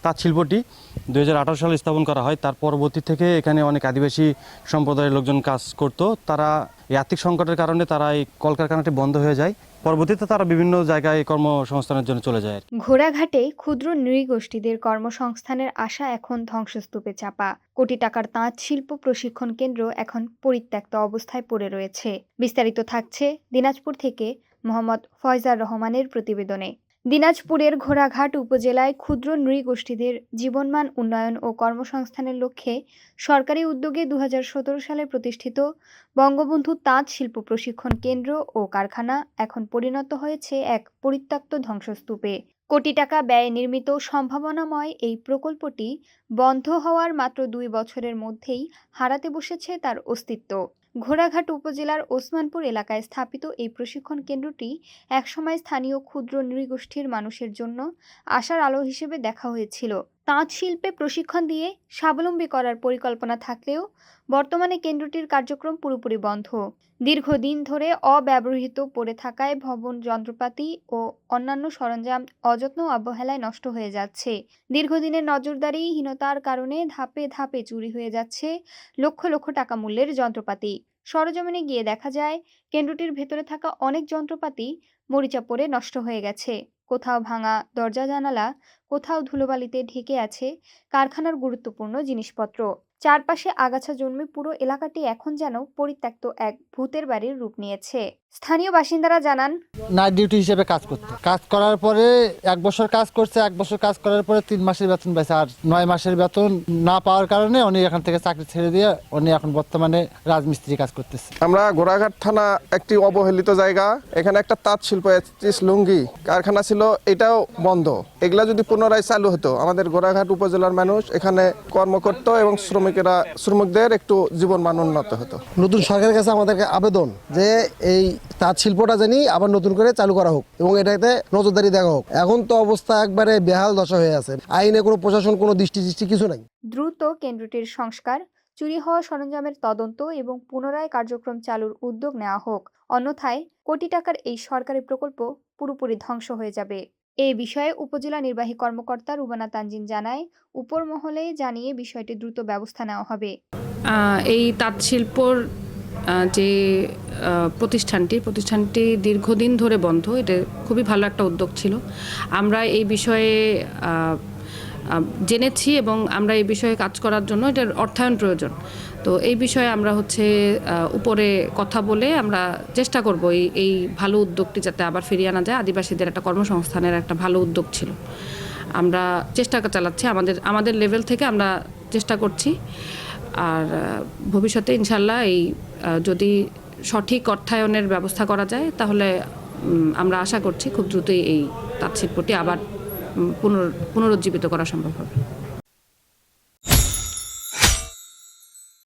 তাঁত শিল্পটি 2018 সালে স্থাপন করা হয়। তার পরবর্তী থেকে এখানে অনেক আদিবাসী সম্প্রদায়ের লোকজন কাজ করত। তারা এই আর্থিক সংকটের কারণে তারা এই কলকারখানাটি বন্ধ হয়ে যায়। পরবর্তীতে তারা বিভিন্ন জায়গায় কর্মসংস্থানের জন্য চলে যায়। ঘোড়াঘাটে ক্ষুদ্র নৃগোষ্ঠীদের কর্মসংস্থানের আশা এখন ধ্বংসস্তূপে চাপা। কোটি টাকার তাঁত শিল্প প্রশিক্ষণ কেন্দ্র এখন পরিত্যক্ত অবস্থায় পড়ে রয়েছে। বিস্তারিত থাকছে দিনাজপুর থেকে মোহাম্মদ ফয়জার রহমানের প্রতিবেদনে। দিনাজপুরের ঘোড়াঘাট উপজেলায় ক্ষুদ্র নৃগোষ্ঠীদের জীবনমান উন্নয়ন ও কর্মসংস্থানের লক্ষ্যে সরকারি উদ্যোগে 2017 সালে প্রতিষ্ঠিত বঙ্গবন্ধু তাঁত শিল্প প্রশিক্ষণ কেন্দ্র ও কারখানা এখন পরিণত হয়েছে এক পরিত্যক্ত ধ্বংসস্তূপে। কোটি টাকা ব্যয়ে নির্মিত সম্ভাবনাময় এই প্রকল্পটি বন্ধ হওয়ার মাত্র 2 বছরের মধ্যেই হারাতে বসেছে তার অস্তিত্ব। ঘোড়াঘাট উপজেলার ওসমানপুর এলাকায় স্থাপিত এই প্রশিক্ষণ কেন্দ্রটি একসময় স্থানীয় ক্ষুদ্র নৃগোষ্ঠীর মানুষের জন্য আশার আলো হিসেবে দেখা হয়েছিল। তাঁত শিল্পে প্রশিক্ষণ দিয়ে স্বাবলম্বী করার পরিকল্পনা থাকলেও বর্তমানে কেন্দ্রটির কার্যক্রম পুরোপুরি বন্ধ। দীর্ঘদিন ধরে অব্যবহৃত পড়ে থাকায় ভবন, যন্ত্রপাতি ও অন্যান্য সরঞ্জাম অযত্ন অবহেলায় নষ্ট হয়ে যাচ্ছে। দীর্ঘদিনের নজরদারিহীনতার কারণে ধাপে ধাপে চুরি হয়ে যাচ্ছে লক্ষ লক্ষ টাকা মূল্যের যন্ত্রপাতি। সরেজমিনে গিয়ে দেখা যায় কেন্দ্রটির ভেতরে থাকা অনেক যন্ত্রপাতি মরিচা পড়ে নষ্ট হয়ে গেছে। কোথাও ভাঙা দরজা জানালা, কোথাও ধুলোবালিতে ঢেকে আছে কারখানার গুরুত্বপূর্ণ জিনিসপত্র। চারপাশে আগাছা জন্মে পুরো এলাকাটি এখন যেন পরিত্যক্ত এক ভূতের বাড়ির রূপ নিয়েছে। স্থানীয় বাসিন্দারা জানান, নাইট ডিউটি হিসেবে কাজ করতে, কাজ করার পরে 1 বছর কাজ করছে, 1 বছর কাজ করার পরে 3 মাসের বেতন পাইছে, আর 9 মাসের বেতন না পাওয়ার কারণে উনি এখান থেকে চাকরি ছেড়ে দিয়ে উনি এখন বর্তমানে রাজমিস্ত্রি কাজ করতেছে। আমরা ঘোড়াঘাট থানা একটি অবহেলিত জায়গা। এখানে একটা তাঁত শিল্প লুঙ্গি কারখানা ছিল, এটাও বন্ধ। এগুলা যদি পুনরায় চালু হতো আমাদের ঘোড়াঘাট উপজেলার মানুষ এখানে কর্ম করত এবং শ্রমিকদের একটু জীবনমান উন্নত হতো। নতুন সরকারের কাছে আমাদেরকে আবেদন যে এই তাঁত শিল্পটা জানি আবার নতুন করে চালু করা হোক এবং এটাতে নজরদারি দেখা হোক। এখন তো অবস্থা একবারে বেহাল দশা হয়ে আছে, আইনে কোনো প্রশাসন, কোনো দৃষ্টি কিছু নাই। দ্রুত কেন্দ্রটির সংস্কার, চুরি হওয়া সরঞ্জামের তদন্ত এবং পুনরায় কার্যক্রম চালুর উদ্যোগ নেওয়া হোক, অন্যথায় কোটি টাকার এই সরকারি প্রকল্প পুরোপুরি ধ্বংস হয়ে যাবে। এই বিষয়ে উপজেলা নির্বাহী কর্মকর্তা রুবানা তানজিন জানায়, উপর মহলে জানিয়ে বিষয়টি দ্রুত ব্যবস্থা নেওয়া হবে। এই তাঁত শিল্পর যে প্রতিষ্ঠানটি দীর্ঘদিন ধরে বন্ধ। এটা খুবই ভালো একটা উদ্যোগ ছিল। আমরা এই বিষয়ে জেনেছি এবং আমরা এই বিষয়ে কাজ করার জন্য এটার অর্থায়ন প্রয়োজন। তো এই বিষয়ে আমরা উপরে কথা বলে আমরা চেষ্টা করব এই ভালো উদ্যোগটি যাতে আবার ফিরিয়ে আনা যায়। আদিবাসীদের একটা কর্মসংস্থানের একটা ভালো উদ্যোগ ছিল। আমরা চেষ্টা চালাচ্ছি, আমাদের লেভেল থেকে আমরা চেষ্টা করছি। আর ভবিষ্যতে ইনশাল্লাহ এই যদি সঠিক অর্থায়নের ব্যবস্থা করা যায় তাহলে আমরা আশা করছি খুব দ্রুতই এই তাঁত শিল্পটি আবার পুনরুজ্জীবিত করা সম্ভব হবে।